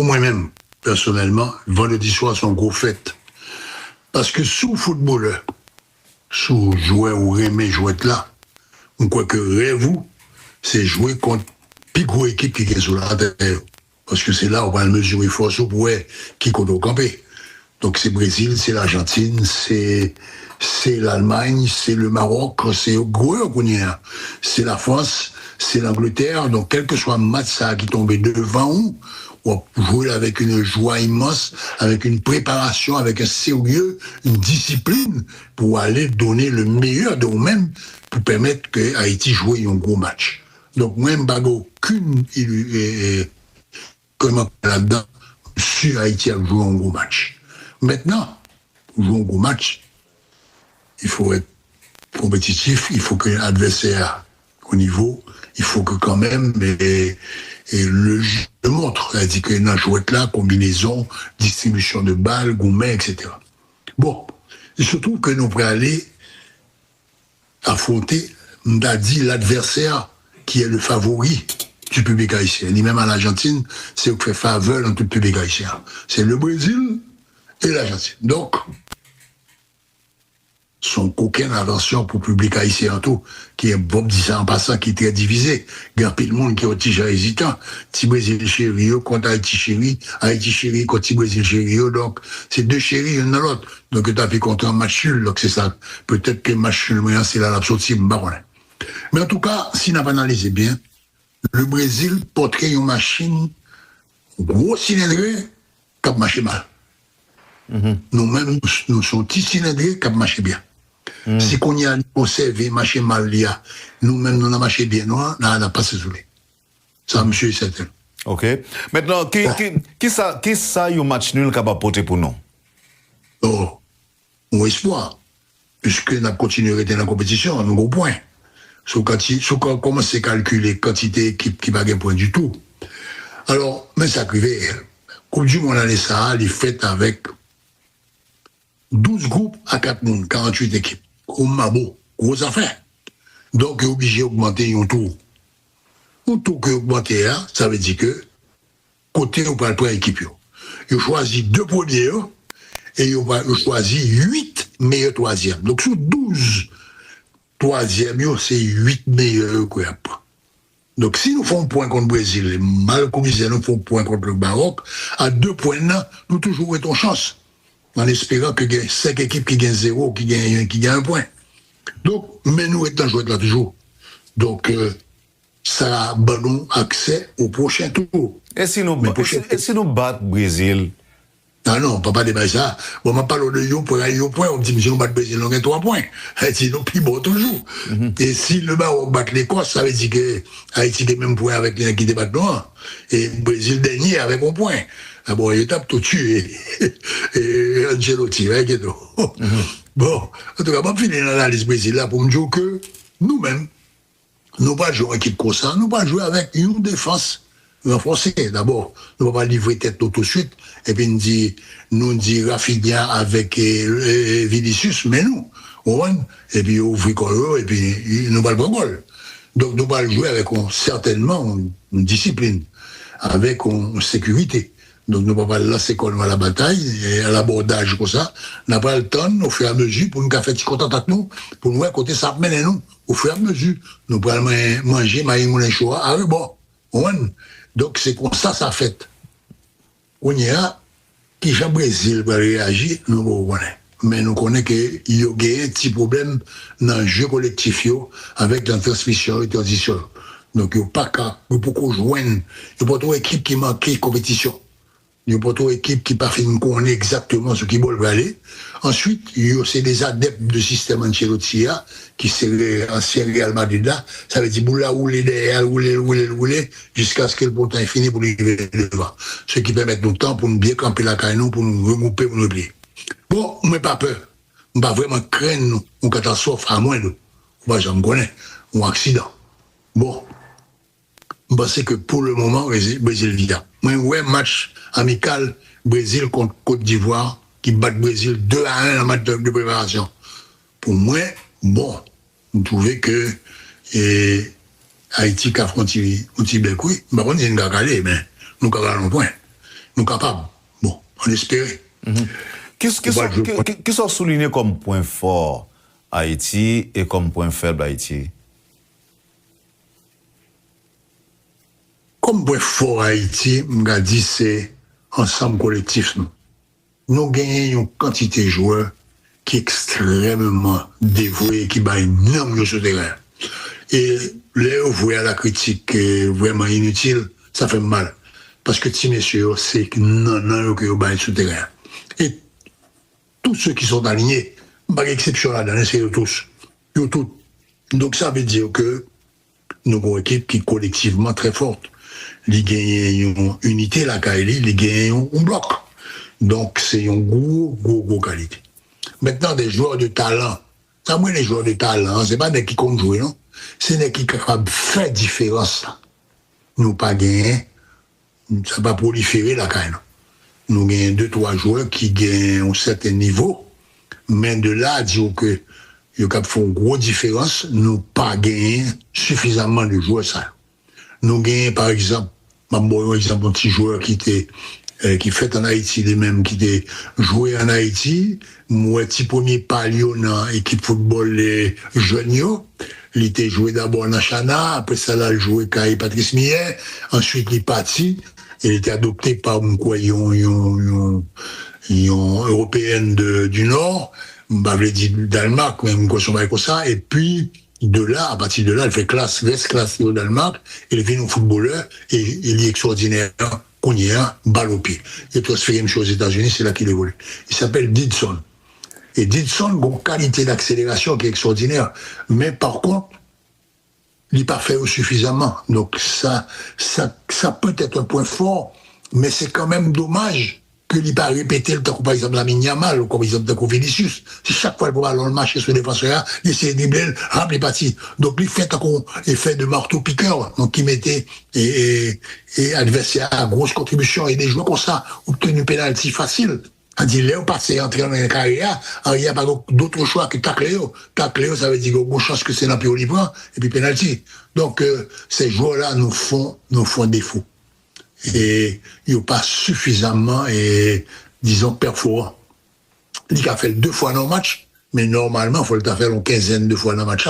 pour moi-même, personnellement, vendredi soir, c'est une grosse fête. Parce que sous footballeur, sous joueur ou remé joueur là, on croit que rêve-vous, c'est jouer contre plus gros équipe qui est sur la terre. Parce que c'est là où on va mesurer force pour voir qui compte au campé. Donc c'est Brésil, c'est l'Argentine, c'est l'Allemagne, c'est le Maroc, c'est gros qu'on y a. C'est la France, c'est l'Angleterre. Donc quel que soit le match ça qui tombe devant nous, on va jouer avec une joie immense, avec une préparation, avec un sérieux, une discipline pour aller donner le meilleur de nous-mêmes pour permettre que Haïti joue un gros match. Donc moi, je n'ai aucune comment là-dedans sur Haïti à jouer un gros match. Maintenant, pour jouer un gros match, il faut être compétitif, il faut que l'adversaire au niveau, il faut que quand même et le jeu montre, c'est-à-dire que dans jouette là, combinaison, distribution de balles, gourmet, etc. Bon, il se trouve que nous pourrions aller affronter, on a dit, l'adversaire qui est le favori du public haïtien. Ni même en Argentine, c'est eux qui fait faveur dans tout le public haïtien. C'est le Brésil et l'Argentine. Donc, sans aucune invention pour le public haïtien en tout, qui est Bob dit ça en passant, qui est très divisé. Il y a plus de monde qui est petit hésitant. Petit Brésil chéri contre Haïti chéri contre petit Brésil chéri. Donc, c'est deux chéris l'un dans l'autre. Donc, tu as pu contre un match nul. Donc, c'est ça. Peut-être que le match nul, c'est là l'absorption, mais en tout cas, si on a analysé bien, le Brésil porterait une machine gros cylindrée qui a marché mal. Nous-mêmes, nous sommes petits cylindrés qui a marché bien. Si qu'on y a observé, marché mal, nous-mêmes, nous avons marché bien, nous n'avons pas se soulevé. Ça, monsieur, est certain. OK. Maintenant, qui ça, un match nul capable de porter pour nous? Oh, un espoir. Puisque nous avons continué dans la compétition, nous avons un point. Quand on commence à calculer quantité d'équipe qui n'a pas de point du tout. Alors, mais ça arrivait. Coupe du monde année ça, il est fait avec 12 groupes à 4 mondes, 48 équipes. Gros mabo, gros affaire. Donc, il est obligé d'augmenter un tour. Un tour qui est augmenté, ça veut dire que, côté, on va prendre l'équipe. Il choisit 2 premiers, et il va choisir 8 meilleurs troisièmes. Donc, sur 12 troisième, c'est 8 meilleurs que donc, si nous faisons point contre le Brésil, mal commissaire, nous faisons point contre le Maroc, à 2 points là, nous toujours avons chance. En espérant que 5 équipes qui gagnent 0, qui gagnent 1 point. Donc, mais nous étant joués là toujours. Donc, ça donne accès au prochain tour. Et si nous battons le Brésil? Non, on ne peut pas débattre ça. Bon, on parle de Yo pour aller au point, on me dit, monsieur, nous battons le Brésil, on a 3 points. Haïti, nous plus bon toujours. Et si le Maroc bat l'Écosse, ça veut dire que Haïti a le même point avec les qui débattent noir. Et le Brésil dernier avec 1 point. Ah bon, il tape tout tué. Et Ancelotti, hein, qui est tout. Bon, en tout cas, on finit l'analyse Brésil là pour me dire que nous-mêmes, nous ne pas jouer avec équipe comme ça, nous ne pas jouer avec une défense renforcée. D'abord, nous ne pas livrer tête tout de suite, et puis nous dit Rafinha avec Vinicius, mais nous, et puis ouvrir Colo, et puis nous ne pas le goal. Donc nous pas jouer avec certainement une discipline, avec une sécurité. Donc nous ne pouvons pas lancer comme à la bataille et à l'abordage comme ça. Nous n'avons pas le temps, au fur et à mesure, pour nous faire petit contact avec nous, pour nous voir côté ça mène nous. Au fur et à mesure, nous pouvons manger, maïmoulin choix. Ah oui, bon. Donc c'est comme ça fait. On y a, qui le Brésil va réagir, nous connaissons. Mais nous connaissons qu'il y a un petit problème dans le jeu collectif avec la transmission et la transition. Donc il n'y a pas qu'à, il faut qu'on joigne. Il n'y a pas trop d'équipe qui manque de compétition. Il n'y a pas trop d'équipe qui ne fait pas connaître exactement ce qui veut aller. Ensuite, il y a aussi des adeptes du système Ancelotti qui c'est ancien Real Madrid là. Ça veut dire, boula, rouler derrière, rouler, jusqu'à ce que le pontin est fini pour arriver devant. Ce qui permet nous temps pour nous bien camper la caille, pour nous regrouper, pour nous oublier. Bon, on n'a pas peur. On ne va pas vraiment craindre une catastrophe à moins de. J'en connais, un accident. Bon. Je pense que pour le moment, Brésil vient. Moi, ouais, match amical, Brésil contre Côte d'Ivoire, qui bat le Brésil 2-1 en match de préparation. Pour moi, bon, je trouvais que Haïti qui affronte un petit bel coup, par contre, il y a une gagale, mais nous avons un point. nous capables. Bon, on espère. Qu'est-ce qu'on souligne comme point fort Haïti et comme point faible Haïti? Comme point fort Haïti, m'a dit c'est ensemble collectif. Nous gagnons une quantité de joueurs qui est extrêmement dévoués, qui bat énormément sur le terrain. Et là, vous voyez la critique vraiment inutile, ça fait mal. Parce que si messieurs, c'est non que vous battez sur le terrain. Et tous ceux qui sont alignés, pas d'exception là-dedans, c'est tous. Donc ça veut dire que nous avons une équipe qui est collectivement très forte. Les gagnent une unité, la Kaili, les gagnent un bloc. Donc c'est une gros qualité. Maintenant, des joueurs de talent, ça moi les joueurs de talent, c'est pas des qui comptent jouer, non? C'est des qui sont capables de faire différence. Nous pas gagner, ça va proliférer la Kaili. Nous gagnons 2-3 joueurs qui gagnent un certain niveau, mais de là à dire que ils font une grosse différence, nous pas gagné suffisamment de joueurs ça. Nous gagnons par exemple, un petit joueur qui fait en Haïti, les mêmes qui était joué en Haïti, moi petit premier palio dans l'équipe football les jeunes. Il était joué d'abord en Chana, après ça là il joué avec Patrice Millet, ensuite il est parti. Il était adopté par une européenne du Nord, m'avait dit Danemark, même comme ça, et puis de là, à partir de là, elle fait reste classe au Danemark, il est venu au footballeur, et il est extraordinaire, qu'on y a, balle au pied. Il est transféré même chose aux États-Unis, c'est là qu'il évolue. Il s'appelle Didson. Et Didson a une qualité d'accélération qui est extraordinaire, mais par contre, il n'est pas fait suffisamment. Donc ça peut être un point fort, mais c'est quand même dommage qu'il n'ait pas répété le temps, par exemple, la Yamal, ou par exemple, le Vinicius. C'est chaque fois qu'il va dans le match sur le défenseur, il essaie de dribbler, les parties. Donc il fait un effet de marteau-piqueur, donc il mettait et adversaire à grosse contribution, et des joueurs comme ça, obtenu une pénalty facile. On dit, Léo passe entrer dans la carrière, il n'y a pas d'autre choix que Tacléo. Tacléo, ça veut dire qu'il y a une chance que c'est dans le libre, et puis penalty. Donc, ces joueurs-là nous font défaut. Et ils n'ont pas suffisamment, disons, performants. Il a fait 2 fois dans le match, mais normalement, il faut le faire une quinzaine de fois dans le match.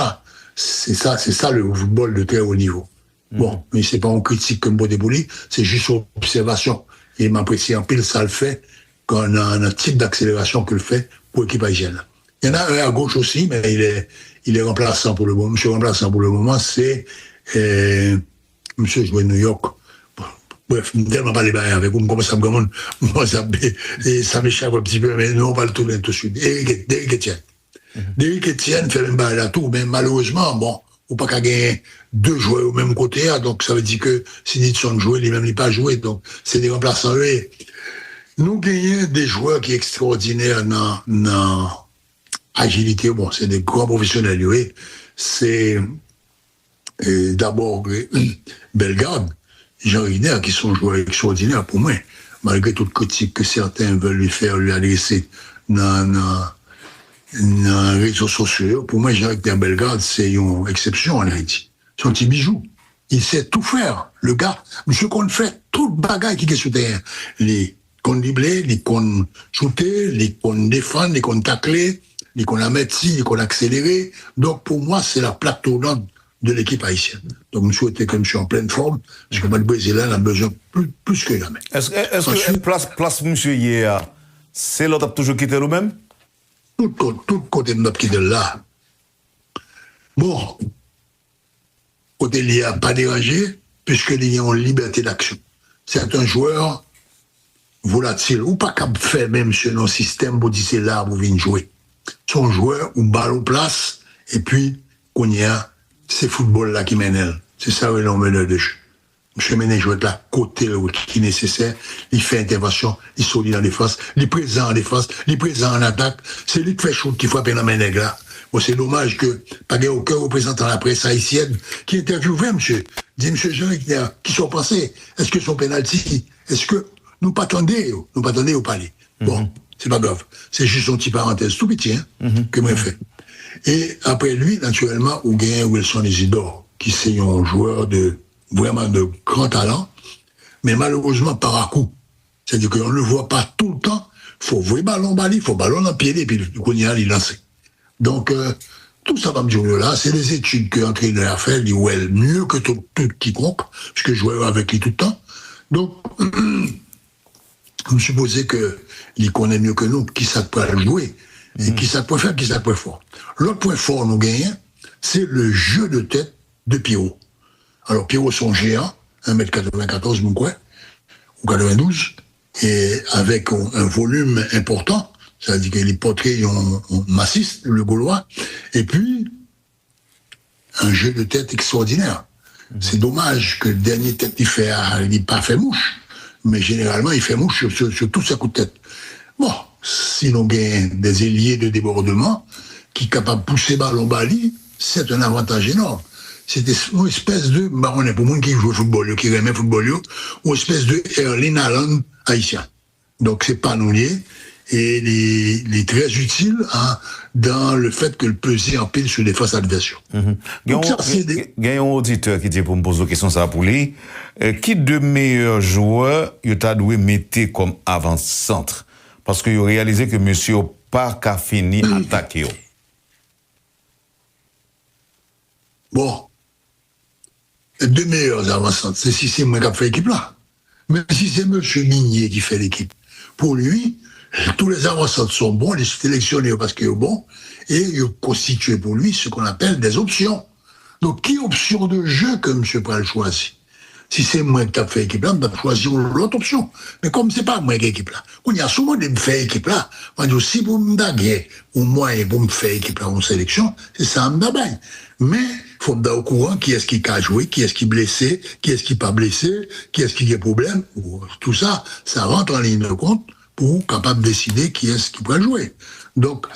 C'est ça le football de très haut niveau. Bon, mais c'est pas une critique comme Bodebouli, c'est juste une observation. Et m'apprécie en pile, ça le fait. Qu'on a un type d'accélération que le fait pour l'équipe haïtienne. Il y en a un à gauche aussi, mais il est remplaçant pour le moment. Monsieur remplaçant pour le moment, c'est monsieur joué New York. Bref, tellement pas les bails avec vous, comme ça m'échappe un petit peu, mais nous on va le tourner tout de suite. Derrick Etienne. Derrick Etienne fait même bail là tout, mais malheureusement, bon, ou pas qu'à gagner 2 joueurs au même côté, donc ça veut dire que si Didson jouait, lui même il pas joué, donc c'est des remplaçants eux. Nous gagnons des joueurs qui sont extraordinaires dans agilité. Bon, c'est des grands professionnels, oui. C'est d'abord Bellegarde, Jean Riner, qui sont joueurs extraordinaires pour moi, malgré toute critique que certains veulent lui adresser dans les réseaux sociaux. Pour moi, Jean Riner Bellegarde, c'est une exception en Haïti. C'est un petit bijou. Il sait tout faire. Le gars, monsieur qu'on fait tout le bagage qui est sur terre. Les qu'on dribler, les qu'on shooter, les qu'on défendre, les qu'on tacler, les qu'on la mettre les qu'on accélérer. Donc, pour moi, c'est la plaque tournante de l'équipe haïtienne. Donc, je souhaitais que je suis en pleine forme, parce que le Brésilien a besoin plus que jamais. Est-ce que place monsieur hier, c'est l'autre toujours quitté le même? Tout côté de notre quitté là. Bon, côté il n'y a pas dérangé, puisqu'il y a une liberté d'action. Certains joueurs, volatile, ou pas qu'à faire même sur nos systèmes pour dire c'est là pour venir jouer. Son joueur ou balle en place, et puis, qu'on y a, c'est football là qui mène elle. C'est ça où l'on mène de jeu. Monsieur Méné joue de là, côté qui est nécessaire, il fait intervention, il solide dans la défense, il est présent en défense, il est présent en attaque, c'est lui qui fait shoot qui frappe dans les là. Bon, c'est dommage que, pas aucun représentant de la presse haïtienne qui interviewait monsieur, dit monsieur Jean, qui sont passés, est-ce que son penalty, est-ce que nous pas attendez au palais. Bon, c'est pas grave. C'est juste une petite parenthèse tout petit, que moi fait. Et après lui, naturellement, on gagne Wilson Isidore, qui c'est un joueur vraiment de grand talent, mais malheureusement, par à coup, C'est-à-dire qu'on ne le voit pas tout le temps. Il faut voir ballon bali, il faut ballon dans le pied, et puis qu'on y a, il lance. Donc, tout ça va me dire là, c'est des études que l'entraîneur a fait, il dit, ouais, mieux que tout quiconque, puisque je jouais avec lui tout le temps. Donc, je me supposais qu'il connaît mieux que nous, qui ça peut jouer, et qui ça peut faire, qui ça peut fort. L'autre point fort, nous gagnons, c'est le jeu de tête de Pierrot. Alors, Pierrot, son géant, 1m94, mon quoi, ou 92, et avec un volume important, c'est-à-dire que les portraits ont massif, le Gaulois, et puis un jeu de tête extraordinaire. C'est dommage que le dernier tête il n'ait pas fait mouche, mais généralement il fait mouche sur tous ses coups de tête. Bon, si l'on gagne des ailiers de débordement qui sont capables de pousser ballon bali, c'est un avantage énorme. C'était une espèce de, on est pour moi qui joue au football, qui aime le football, ou une espèce de Erling Haaland haïtien. Donc c'est pas nous lié. Et il est très utile dans le fait que le peser en pile sur les faces adverses. Donc ça, c'est il y a un auditeur qui dit pour me poser une question ça pour lui. Qui de meilleurs joueurs il t'a dû mettre comme avant-centre? Parce qu'il a réalisé que monsieur pas qu'à fini attaquer. Bon. Les deux meilleurs avant-centres, c'est si c'est moi qui a fait l'équipe là. Mais si c'est monsieur Migné qui fait l'équipe, pour lui, tous les avant-centres sont bons, les sélectionnés parce qu'ils sont bons, et ils constituent pour lui ce qu'on appelle des options. Donc, qui option de jeu que M. Pral choisit? Si c'est moi qui ai fait l'équipe là, je vais choisir l'autre option. Mais comme c'est pas moi qui ai l'équipe là, il y a souvent des me faire équipe là, on dit si vous me daguez, ou moi, pour me faire équipe là en sélection, c'est ça, me dabaye. Mais, il faut me donner au courant qui est-ce qui a joué, qui est-ce qui est blessé, qui est-ce qui n'est pas blessé, qui est-ce qui a problème. Tout ça, ça rentre en ligne de compte pour capable de décider qui est-ce qui pourrait jouer. Donc,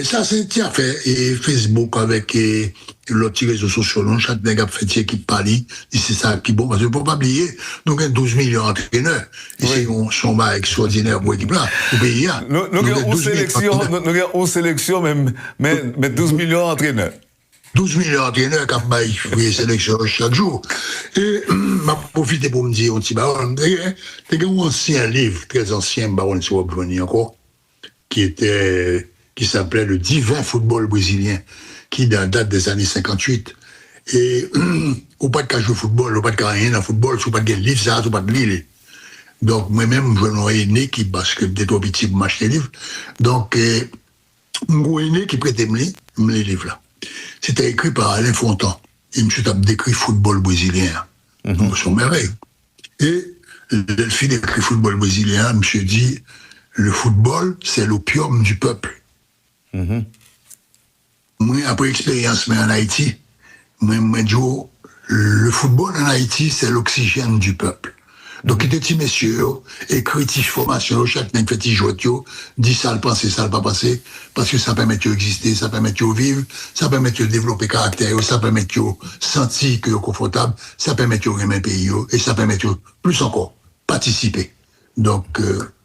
ça, c'est fait. Et Facebook avec l'autre réseaux sociaux, chaque nègre a fait une équipe Paris, et c'est ça qui est bon, parce qu'il ne faut pas oublier, donc il y a 12 millions d'entraîneurs. Et c'est son bas extraordinaire pour l'équipe là, au pays. Nous avons une sélection, mais 12 millions d'entraîneurs. 12 millions d'entraîneurs qui ont fait sélection chaque jour. Et m'a profité pour me dire, on dit, baron, t'as un ancien livre, très ancien, baron, si vous revenez encore, qui s'appelait Le Divin Football Brésilien, qui date des années 58. Et, ou pas de cas jouer au football, ou pas de cas rien dans le football, ou pas de livre, ça, ou pas de lire. Donc, moi-même, je n'ai né qui, parce que j'étais trop petit pour m'acheter des livres. Donc, j'ai né qui prêtait les livres là. C'était écrit par Alain Fontan. Et monsieur a décrit football brésilien. Donc, son merveille. Et le fil d'écrit football brésilien, monsieur dit, le football, c'est l'opium du peuple. Moi, après expérience, mais en Haïti, moi, dis, le football en Haïti, c'est l'oxygène du peuple. Donc, il était messieurs, écritif formation, chaque nègre fait jouer, dit ça le penser, ça le pas penser, parce que ça permet de exister, ça permet de vivre, ça permet de développer caractère, ça permet de sentir que confortable, ça permet de aimer le pays, et ça permet de, plus encore, participer. Donc,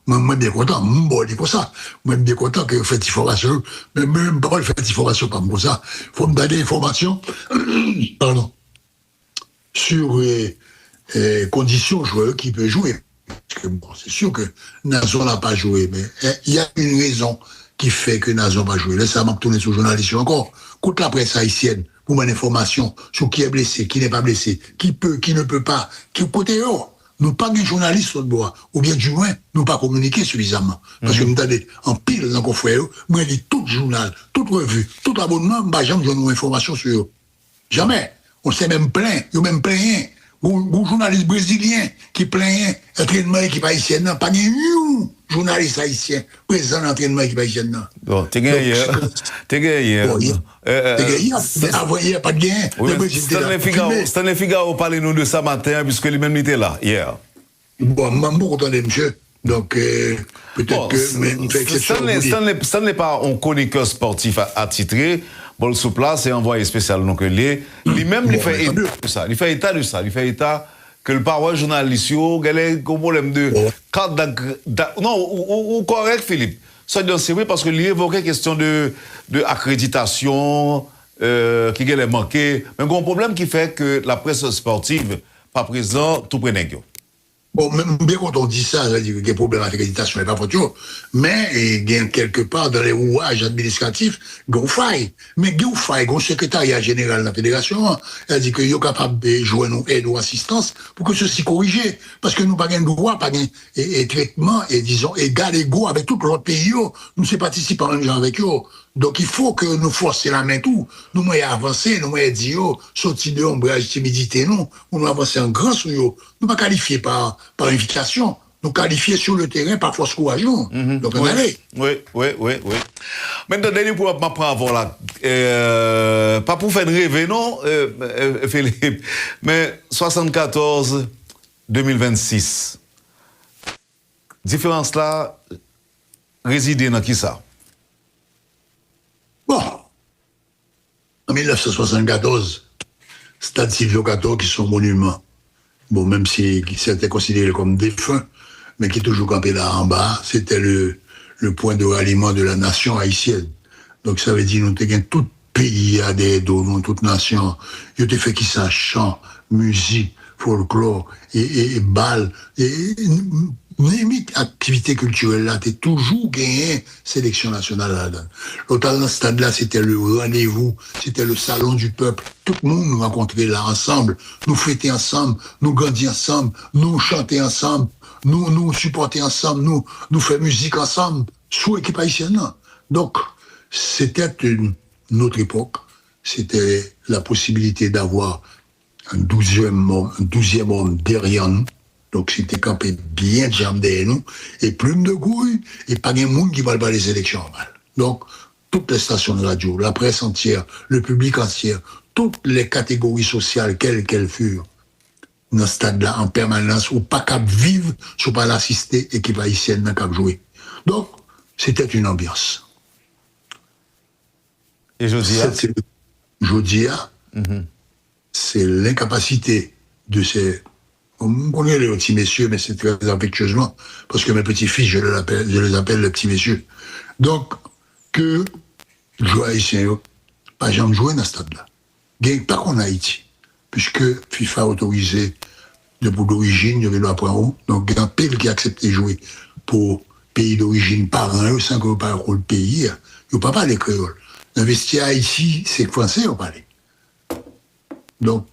moi, bien content, moi, je dis pour ça. Moi, bien content que vous faites une formation, mais même pas faire une formation comme ça. Faut me donner des informations, pardon, sur, conditions joueurs qui peut jouer. Parce que bon, c'est sûr que Nazon n'a pas joué, mais il y a une raison qui fait que Nazon va jouer. Là, ça m'a tourné sur le journaliste encore. Écoute la presse haïtienne pour une information sur qui est blessé, qui n'est pas blessé, qui peut, qui ne peut pas, qui côté haut. Nous pas des journalistes sur le bois, ou bien du moins, nous pas communiquer suffisamment. Parce que nous avons en pile dans le confrère, moi, je dis tout journal, toute revue, tout abonnement, bah, jamais je une information sur eux. Jamais. On s'est même plaint, ils ont même plaint. Un journaliste brésilien qui plaint l'entraînement équipe haïtienne, non, pas un journaliste haïtien présent dans l'entraînement équipe haïtienne. Non. Bon, t'es gagné. T'es gagné. Avant hier, pas de gain. Stanley Figaro parlait nous de ça matin, puisque lui-même était là, hier. Bon, je suis content de monsieur. Donc, peut-être que... Stanley pas un chroniqueur sportif attitré. Bon, sous place, c'est envoyé spécial, donc lui-même, il fait état de ça. Il fait état de ça. Il fait état que le parole journaliste, il y a un problème de cadre non, ou correct, Philippe. Ça, c'est vrai, parce que lui évoquait question de accréditation, qui est manqué. Mais il y a un problème qui fait que la presse sportive, pas présent, tout près. Bon, même bien quand on dit ça, ça veut dire qu'il y a des problèmes avec l'accréditation, mais pas pour tout. Mais, il y a quelque part dans les rouages administratifs, il y a une faille. Mais il y a une faille, il y a un secrétariat général de la fédération, il dit qu'il est capable de jouer nos aides ou assistance pour que ceci corrige. Parce que nous n'avons pas de droit, pas de traitement, et disons, égal, égaux avec tout l'autre pays, nous sommes participants même gens avec eux. Donc, il faut que nous forcions la main tout. Nous moyens avancer, nous moyens dire, sortir de ombrage, timidité, non. Nous avancer en grand sur eux. Nous pas qualifiés par invitation. Nous qualifiés sur le terrain par force courage. Donc, on allait. Oui. Maintenant, dernier point, ma prend avant là. Pas pour faire rêver, non, Philippe, mais 74-2026. Différence là, réside dans qui ça? Bon, en 1974, Stade Silvio Cato, qui sont monuments, bon, même si c'était considéré comme défunt, mais qui est toujours campé là en bas, c'était le point de ralliement de la nation haïtienne. Donc ça veut dire nous avons tout pays à des dons, toute nation. Ils ont fait qui ça, chant, musique, folklore, et bal, et limite activité culturelle là, t'es toujours gagné sélection nationale là-dedans. L'autre dans ce stade-là, c'était le rendez-vous, c'était le salon du peuple. Tout le monde nous rencontrait là ensemble, nous fêter ensemble, nous grandir ensemble, nous chanter ensemble, nous supporter ensemble, nous faire musique ensemble, sous équipe haïtienne. Donc, c'était une autre époque. C'était la possibilité d'avoir un 12e homme derrière nous. Donc, c'était campé bien de jambes derrière nous, et plume de gouille, et pas de monde qui va pas les élections. Donc, toutes les stations de radio, la presse entière, le public entier, toutes les catégories sociales, quelles qu'elles furent, dans ce stade-là, en permanence, ou pas cap vivre, ou pas l'assister, équipe haïtienne, n'a cap jouer. Donc, c'était une ambiance. Et Jodia? Jodia, c'est l'incapacité de ces... On connaît les petits messieurs, mais c'est très affectueusement, parce que mes petits-fils, je les appelle les petits messieurs. Donc, que jouer haïtien, pas jamais jouer dans ce stade-là. Pas qu'en Haïti, puisque FIFA a autorisé de pour d'origine, il y avait le point haut, donc il y a un pays qui a accepté de jouer pour pays d'origine par un, sans que vous parlez le pays, il ne peut pas parler créole. Investir à Haïti, c'est français, on parle. Donc,